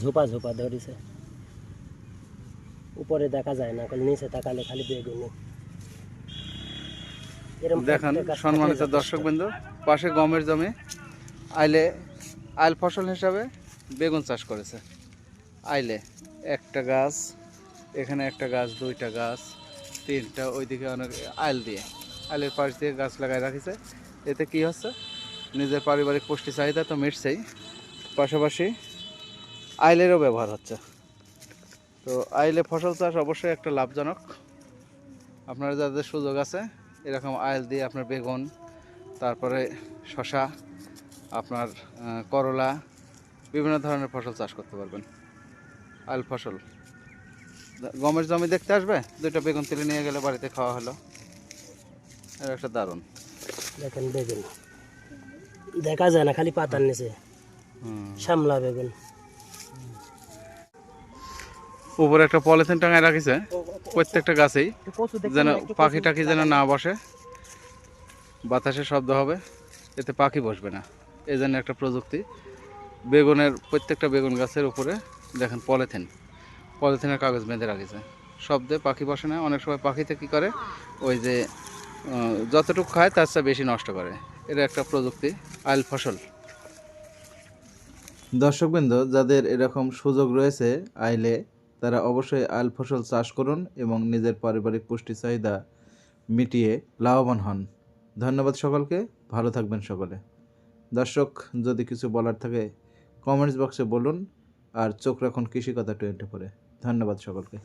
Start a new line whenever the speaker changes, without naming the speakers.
ঝোপা ঝোপা ধরেছে, উপরে দেখা যায় না, নিচে তাকালে খালি বেগুনি।
দেখেন সম্মানিত দর্শকবৃন্দ, পাশে গমের জমি, আইল ফসল হিসাবে বেগুন চাষ করেছে। আইলে একটা গাছ, এখানে একটা গাছ, দুইটা গাছ, তিনটা, ওইদিকে অনেক আইল দিয়ে, আইলের পাশ দিয়ে গাছ লাগাই রাখিছে। এতে কি হচ্ছে, নিজের পারিবারিক পুষ্টি চাহিদা তো মিটছেই, পাশাপাশি আইলেরও ব্যবহার হচ্ছে। তো আইলে ফসল চাষ অবশ্যই একটা লাভজনক। আপনারা যাদের সুযোগ আছে এরকম আইল দিয়ে আপনার বেগুন, তারপরে শশা, আপনার করলা, বিভিন্ন ধরনের ফসল চাষ করতে পারবেন। আইল ফসল, গমের জমি দেখতে আসবে, দুইটা বেগুন তুলে নিয়ে গেলে বাড়িতে খাওয়া হলো, এটা একটা দারুণ।
দেখেন বেগুন দেখা যায় না, খালি পাতার নিচে শ্যামলা বেগুন।
উপরে একটা পলিথিন টাঙায় রাখিছে প্রত্যেকটা গাছেই, যেন পাখি টাখি যেন না বসে, বাতাসে শব্দ হবে, এতে পাখি বসবে না, এই জন্য একটা প্রযুক্তি। বেগুনের প্রত্যেকটা বেগুন গাছের উপরে দেখেন পলিথিনের কাগজ বেঁধে রাখিছে, শব্দে পাখি বসে না। অনেক সময় পাখিতে কী করে, ওই যে যতটুকু খায় তার চেয়ে বেশি নষ্ট করে। এটা একটা প্রযুক্তি, আইল ফসল। দর্শকবৃন্দ, যাদের এরকম সুযোগ রয়েছে আইলে, তারা অবশ্যই আইল ফসল চাষ করুন এবং নিজের পারিবারিক পুষ্টি চাহিদা মিটিয়ে লাভবান হন। ধন্যবাদ সকলকে, ভালো থাকবেন সকলে। দর্শক, যদি কিছু বলার থাকে কমেন্টস বক্সে বলুন, আর চোখ রাখুন কৃষিকথা 24। ধন্যবাদ সকলকে।